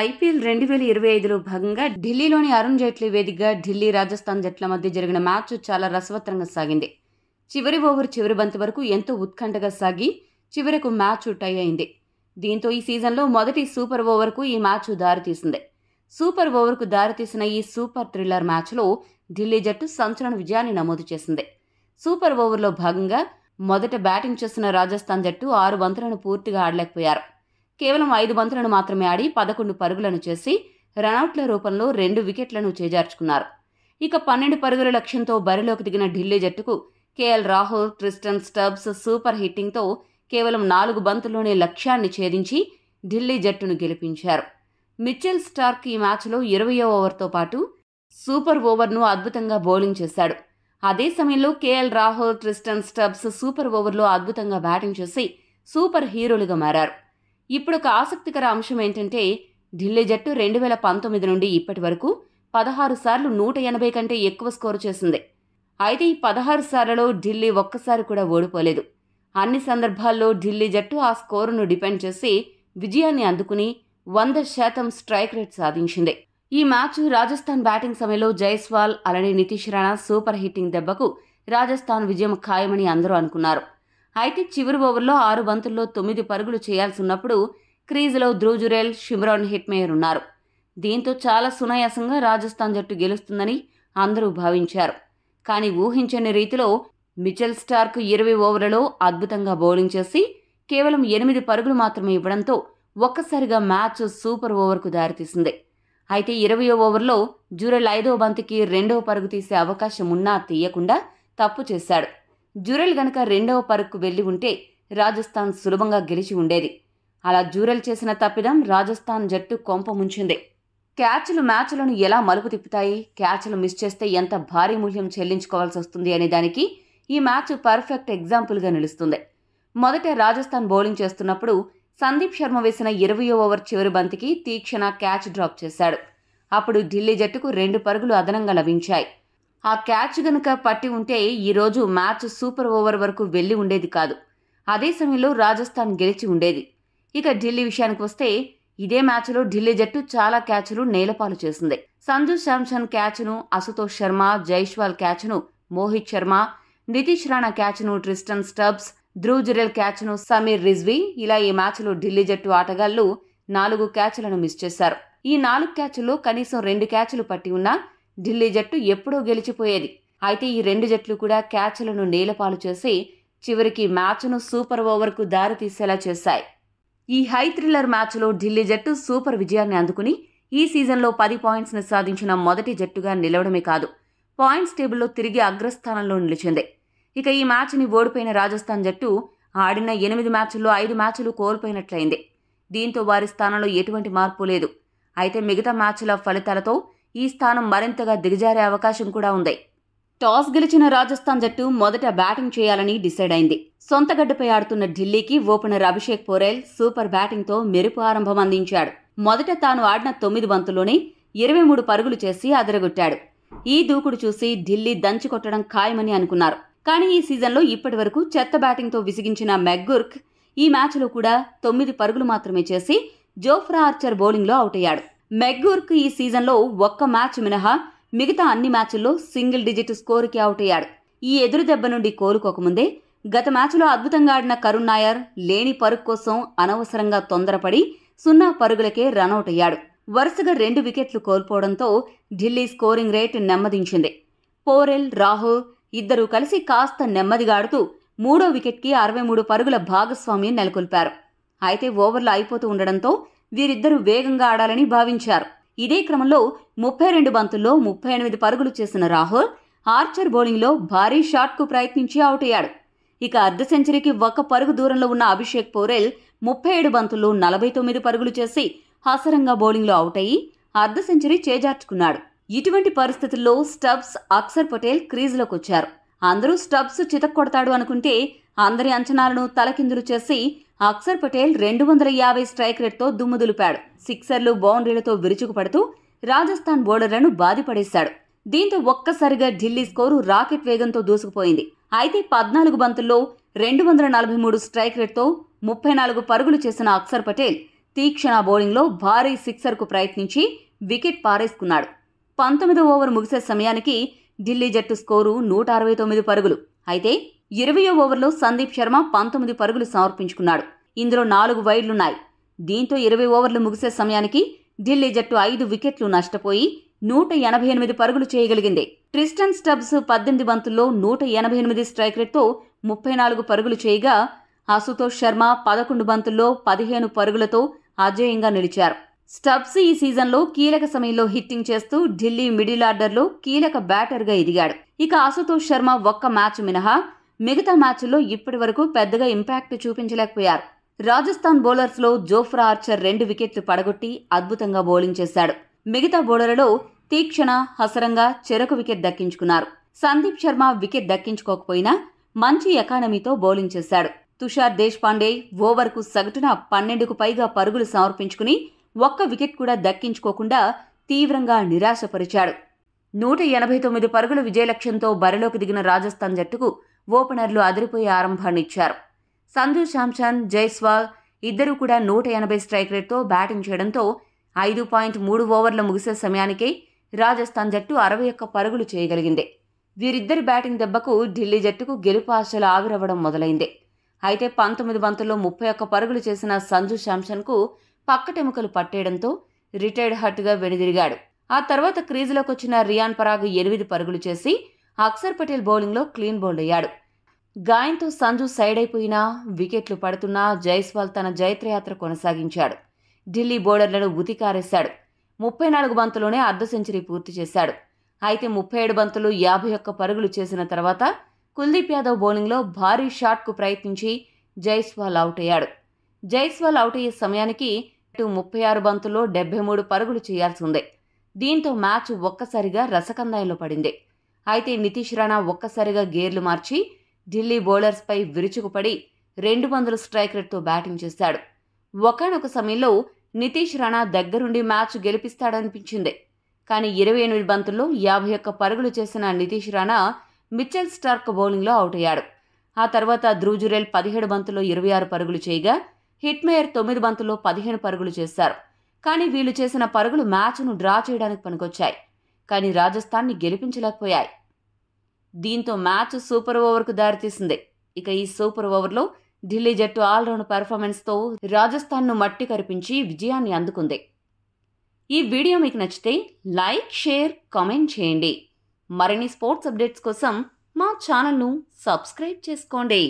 IPL 2025లో భాగంగా ఢిల్లీలోని అరుణ్ జైట్లీ వేదికగా ఢిల్లీ రాజస్థాన్ జట్ల మధ్య జరిగిన మ్యాచ్ చాలా రసవత్రంగా సాగింది. చివరి ఓవర్ చివరి బంతి వరకు ఎంతో ఉత్కంఠగా సాగి చివరకు మ్యాచ్ టై అయింది. దీంతో ఈ సీజన్లో మొదటి సూపర్ ఓవర్కు ఈ మ్యాచ్ దారితీసింది. సూపర్ ఓవర్కు దారితీసిన ఈ సూపర్ థ్రిల్లర్ మ్యాచ్లో ఢిల్లీ జట్టు సంచలన విజయాన్ని నమోదు చేసింది. సూపర్ ఓవర్లో భాగంగా మొదట బ్యాటింగ్ చేసిన రాజస్థాన్ జట్టు 6 బంతులను పూర్తిగా ఆడలేకపోయారు. కేవలం 5 బంతులను మాత్రమే ఆడి 11 పరుగులను చేసి రనౌట్ల రూపంలో 2 వికెట్లను చేజార్చుకున్నారు. ఇక 12 పరుగుల లక్ష్యంతో బరిలోకి దిగిన ఢిల్లీ జట్టుకు KL Rahul, Tristan Stubbs super హిట్టింగ్తో కేవలం 4 బంతుల్లోనే లక్ష్యాన్ని ఛేదించి ఢిల్లీ జట్టును గెలిపించారు. మిచెల్ స్టార్క్ ఈ మ్యాచ్లో 20వ ఓవర్తో పాటు సూపర్ ఓవర్ను అద్భుతంగా బౌలింగ్ చేశాడు. అదే సమయంలో KL Rahul, Tristan Stubbs super ఓవర్లో అద్భుతంగా బ్యాటింగ్ చేసి సూపర్ హీరోలుగా మారారు. ఇప్పుడు ఒక ఆసక్తికర అంశం ఏంటంటే ఢిల్లీ జట్టు 2019 నుండి ఇప్పటి వరకు 16 సార్లు 180 కంటే ఎక్కువ స్కోరు చేసింది. అయితే ఈ 16 సార్లలో ఢిల్లీ ఒక్కసారి కూడా ఓడిపోలేదు. అన్ని సందర్భాల్లో ఢిల్లీ జట్టు ఆ స్కోరును డిపెండ్ చేసి విజయాన్ని అందుకుని 100% స్ట్రైక్ రేట్ సాధించింది. ఈ మ్యాచ్ రాజస్థాన్ బ్యాటింగ్ సమయంలో జైస్వాల్ అలానే నితీష్ రాణా సూపర్ హిట్టింగ్ దెబ్బకు రాజస్థాన్ విజయం ఖాయమని అందరూ అనుకున్నారు. అయితే చివరి ఓవర్లో 6 బంతుల్లో 9 పరుగులు చేయాల్సి ఉన్నప్పుడు క్రీజులో ధ్రువ్ జురేల్, షిమ్రాన్ హిట్మేయర్ ఉన్నారు. దీంతో చాలా సునాయాసంగా రాజస్థాన్ జట్టు గెలుస్తుందని అందరూ భావించారు. కానీ ఊహించని రీతిలో మిచెల్ స్టార్క్ 20 ఓవర్లలో అద్భుతంగా బౌలింగ్ చేసి కేవలం 8 పరుగులు మాత్రమే ఇవ్వడంతో ఒక్కసారిగా మ్యాచ్ సూపర్ ఓవర్కు దారితీసింది. అయితే 20వ ఓవర్లో జురెల్ 5వ బంతికి 2వ పరుగు తీసే అవకాశం ఉన్నా తీయకుండా తప్పు చేశాడు. జురెల్ గనక 2వ పరుగుకు వెళ్లి ఉంటే రాజస్థాన్ సులభంగా గెలిచి ఉండేది. అలా జురెల్ చేసిన తప్పిదం రాజస్థాన్ జట్టు కొంప ముంచింది. క్యాచ్లు మ్యాచ్లను ఎలా మలుపు తిప్పుతాయి, క్యాచ్లు మిస్ చేస్తే ఎంత భారీ మూల్యం చెల్లించుకోవాల్సి వస్తుంది అనే దానికి ఈ మ్యాచ్ పర్ఫెక్ట్ ఎగ్జాంపుల్గా నిలుస్తుంది. మొదట రాజస్థాన్ బౌలింగ్ చేస్తున్నప్పుడు సందీప్ శర్మ వేసిన 20వ ఓవర్ చివరి బంతికి తీక్షణ క్యాచ్ డ్రాప్ చేశాడు. అప్పుడు ఢిల్లీ జట్టుకు 2 పరుగులు అదనంగా లభించాయి. ఆ క్యాచ్ గనుక పట్టి ఉంటే ఈరోజు మ్యాచ్ సూపర్ ఓవర్ వరకు వెళ్లి ఉండేది కాదు. అదే సమయంలో రాజస్థాన్ గెలిచి ఉండేది. ఇక ఢిల్లీ విషయానికి వస్తే ఇదే మ్యాచ్లో ఢిల్లీ జట్టు చాలా క్యాచ్లు నేలపాలు చేసింది. సంజు శాంసన్ క్యాచ్ను, అశుతోష్ శర్మ, జైస్వాల్ క్యాచ్ను మోహిత్ శర్మ, నితీష్ రాణా క్యాచ్ను ట్రిస్టన్ స్టబ్స్, ధ్రువ్ జురెల్ క్యాచ్ను సమీర్ రిజ్వీ, ఇలా ఈ మ్యాచ్లో ఢిల్లీ జట్టు ఆటగాళ్లు 4 క్యాచ్లను మిస్ చేశారు. ఈ 4 క్యాచ్ల్లో కనీసం 2 క్యాచ్లు పట్టి ఉన్నా ఢిల్లీ జట్టు ఎప్పుడో గెలిచిపోయేది. అయితే ఈ 2 జట్లు కూడా క్యాచ్లను నేలపాలు చేసి చివరికి మ్యాచ్ను సూపర్ ఓవర్కు దారితీసేలా చేశాయి. ఈ హై థ్రిల్లర్ మ్యాచ్లో ఢిల్లీ జట్టు సూపర్ విజయాన్ని అందుకుని ఈ సీజన్లో 10 పాయింట్స్ని సాధించిన మొదటి జట్టుగా నిలవడమే కాదు, పాయింట్స్ టేబుల్లో తిరిగి అగ్రస్థానంలో నిలిచింది. ఇక ఈ మ్యాచ్ని ఓడిపోయిన రాజస్థాన్ జట్టు ఆడిన 8 మ్యాచ్ల్లో 5 మ్యాచ్లు కోల్పోయినట్లయింది. దీంతో వారి స్థానంలో ఎటువంటి మార్పు లేదు. అయితే మిగతా మ్యాచ్ల ఫలితాలతో ఈ స్థానం మరింతగా దిగజారే అవకాశం కూడా ఉంది. టాస్ గెలిచిన రాజస్థాన్ జట్టు మొదట బ్యాటింగ్ చేయాలని డిసైడ్ అయింది. సొంత గడ్డపై ఆడుతున్న ఢిల్లీకి ఓపెనర్ అభిషేక్ పోరెల్ సూపర్ బ్యాటింగ్తో మెరుపు ఆరంభం అందించాడు. మొదట తాను ఆడిన 9 బంతుల్లోనే 23 పరుగులు చేసి అదరగొట్టాడు. ఈ దూకుడు చూసి ఢిల్లీ దంచి కొట్టడం ఖాయమని అనుకున్నారు. కానీ ఈ సీజన్లో ఇప్పటి వరకు చెత్త బ్యాటింగ్తో విసిగించిన మెగ్గుర్క్ ఈ మ్యాచ్లో కూడా 9 పరుగులు మాత్రమే చేసి జోఫ్రా ఆర్చర్ బౌలింగ్లో అవుట్ అయ్యాడు. మెగ్గుర్క్ ఈ సీజన్లో ఒక్క మ్యాచ్ మినహా మిగతా అన్ని మ్యాచ్ల్లో సింగిల్ డిజిట్ స్కోరుకి అవుట్ అయ్యాడు. ఈ ఎదురు దెబ్బ నుండి కోలుకోకముందే గత మ్యాచ్లో అద్భుతంగా ఆడిన కరుణ్ నాయర్ లేని పరుగు కోసం అనవసరంగా తొందరపడి 0 పరుగులకే రనౌట్ అయ్యాడు. వరుసగా 2 వికెట్లు కోల్పోవడంతో ఢిల్లీ స్కోరింగ్ రేట్ నెమ్మదించింది. పోరెల్, రాహుల్ ఇద్దరూ కలిసి కాస్త నెమ్మదిగా ఆడుతూ 3వ వికెట్కి 63 పరుగుల భాగస్వామ్యం నెలకొల్పారు. అయితే ఓవర్లు అయిపోతూ ఉండడంతో వీరిద్దరూ వేగంగా ఆడాలని భావించారు. ఇదే క్రమంలో 32 బంతుల్లో 38 పరుగులు చేసిన రాహుల్ ఆర్చర్ బౌలింగ్లో భారీ షాట్కు ప్రయత్నించి అవుట్ అయ్యాడు. ఇక అర్ధ సెంచరీకి 1 పరుగు దూరంలో ఉన్న అభిషేక్ పోరెల్ 37 బంతుల్లో 49 పరుగులు చేసి హసరంగా బౌలింగ్లో అవుట్ అయ్యి అర్ధ సెంచరీ చేజార్చుకున్నాడు. ఇటువంటి పరిస్థితుల్లో స్టబ్స్, అక్షర్ పటేల్ క్రీజులోకి వచ్చారు. అందరూ స్టబ్స్ చితక్కొడతాడు అనుకుంటే అందరి అంచనాలను తలకిందులు చేసి అక్షర్ పటేల్ 250 స్ట్రైక్ రేట్తో దుమ్ము దులిపాడు. సిక్సర్లు, బౌండరీలతో విరుచుకుపడుతూ రాజస్థాన్ బౌలర్లను బాధిపడేశాడు. దీంతో ఒక్కసారిగా ఢిల్లీ స్కోరు రాకెట్ వేగంతో దూసుకుపోయింది. అయితే 14 బంతుల్లో 243 స్ట్రైక్ రేట్తో 34 పరుగులు చేసిన అక్షర్ పటేల్ తీక్షణ బౌలింగ్లో భారీ సిక్సర్కు ప్రయత్నించి వికెట్ పారేసుకున్నాడు. 19వ ఓవర్ ముగిసే సమయానికి ఢిల్లీ జట్టు స్కోరు 169 పరుగులు. అయితే 20వ ఓవర్లో సందీప్ శర్మ 19 పరుగులు సమర్పించుకున్నాడు. ఇందులో 4 వైడ్లున్నాయి. దీంతో 20 ఓవర్లు ముగిసే సమయానికి ఢిల్లీ జట్టు 5 వికెట్లు నష్టపోయి 188 పరుగులు చేయగలిగింది. ట్రిస్టన్ స్టబ్స్ 18 బంతుల్లో 188 స్ట్రైక్ రేట్తో 34 పరుగులు చేయగా ఆశుతోష్ శర్మ 11 బంతుల్లో 15 పరుగులతో అజేయంగా నిలిచారు. స్టబ్స్ ఈ సీజన్లో కీలక సమయంలో హిట్టింగ్ చేస్తూ ఢిల్లీ మిడిల్ ఆర్డర్లో కీలక బ్యాటర్గా ఎదిగాడు. ఇక ఆశుతోష్ శర్మ ఒక్క మ్యాచ్ మినహా మిగతా మ్యాచ్ల్లో ఇప్పటి వరకు పెద్దగా ఇంపాక్ట్ చూపించలేకపోయారు. రాజస్థాన్ బౌలర్స్లో జోఫ్రా ఆర్చర్ 2 వికెట్లు పడగొట్టి అద్భుతంగా బౌలింగ్ చేశాడు. మిగతా బౌలర్లలో తీక్షణ, హసరంగా చెరొక వికెట్ దక్కించుకున్నారు. సందీప్ శర్మ వికెట్ దక్కించుకోకపోయినా మంచి ఎకానమీతో బౌలింగ్ చేశాడు. తుషార్ దేశ్పాండే ఓవర్కు సగటున 12కు పైగా పరుగులు సమర్పించుకుని ఒక్క వికెట్ కూడా దక్కించుకోకుండా తీవ్రంగా నిరాశపరిచాడు. 189 పరుగుల విజయలక్ష్యంతో బరిలోకి దిగిన రాజస్థాన్ జట్టుకు ఓపెనర్లు అదిరిపోయే ఆరంభాన్నిచ్చారు. సంజు శాంసన్, జైస్వాల్ ఇద్దరూ కూడా 180 స్ట్రైక్ రేట్తో బ్యాటింగ్ చేయడంతో 5.3 ఓవర్ల ముగిసే సమయానికే రాజస్థాన్ జట్టు 61 పరుగులు చేయగలిగింది. వీరిద్దరి బ్యాటింగ్ దెబ్బకు ఢిల్లీ జట్టుకు గెలుపు ఆశలు ఆవిరవ్వడం మొదలైంది. అయితే 19 బంతుల్లో 31 పరుగులు చేసిన సంజు శాంసన్కు పక్కటెముకలు పట్టేయడంతో రిటైర్డ్ హట్గా వెనుదిరిగాడు. ఆ తర్వాత క్రీజులోకి వచ్చిన రియాన్ పరాగ్ 8 పరుగులు చేసి అక్షర్ పటేల్ బౌలింగ్లో క్లీన్ బౌల్డ్ అయ్యాడు. గాయంతో సంజు సైడ్ అయిపోయినా వికెట్లు పడుతున్నా జైస్వాల్ తన జైత్రయాత్ర కొనసాగించాడు. ఢిల్లీ బౌలర్లను ఉతికారేశాడు. 34 బంతుల్లోనే అర్ధ సెంచరీ పూర్తి చేశాడు. అయితే 37 బంతులు 51 పరుగులు చేసిన తర్వాత కుల్దీప్ యాదవ్ బౌలింగ్లో భారీ షాట్కు ప్రయత్నించి జైస్వాల్ అవుట్ అయ్యాడు. జైస్వాల్ అవుట్ అయ్యే సమయానికి 36 బంతుల్లో 73 పరుగులు చేయాల్సి ఉంది. దీంతో మ్యాచ్ ఒక్కసారిగా రసకందాయంలో పడింది. అయితే నితీష్ రాణా ఒక్కసారిగా గేర్లు మార్చి ఢిల్లీ బౌలర్స్పై విరుచుకుపడి 200 స్ట్రైక్ రేట్తో బ్యాటింగ్ చేశాడు. ఒకానొక సమయంలో నితీష్ రాణా దగ్గరుండి మ్యాచ్ గెలిపిస్తాడనిపించింది. కానీ 28 బంతుల్లో 51 పరుగులు చేసిన నితీష్ రాణా మిచెల్ స్టార్క్ బౌలింగ్లో అవుట్ అయ్యాడు. ఆ తర్వాత ధ్రువ్ జురేల్ 17 బంతుల్లో 26 పరుగులు చేయగా హిట్మేయర్ 9 బంతుల్లో 15 పరుగులు చేశారు. కానీ వీళ్లు చేసిన పరుగులు మ్యాచ్ను డ్రా చేయడానికి పనికొచ్చాయి. కానీ రాజస్థాన్ని గెలిపించలేకపోయాయి. దీంతో మ్యాచ్ సూపర్ ఓవర్కు దారితీసింది. ఇక ఈ సూపర్ ఓవర్లో ఢిల్లీ జట్టు ఆల్రౌండ్ పెర్ఫార్మెన్స్తో రాజస్థాన్ను మట్టి కరిపించి విజయాన్ని అందుకుంది. ఈ వీడియో మీకు నచ్చితే లైక్, షేర్, కామెంట్ చేయండి. మరిన్ని స్పోర్ట్స్ అప్డేట్స్ కోసం మా ఛానల్ను సబ్స్క్రైబ్ చేసుకోండి.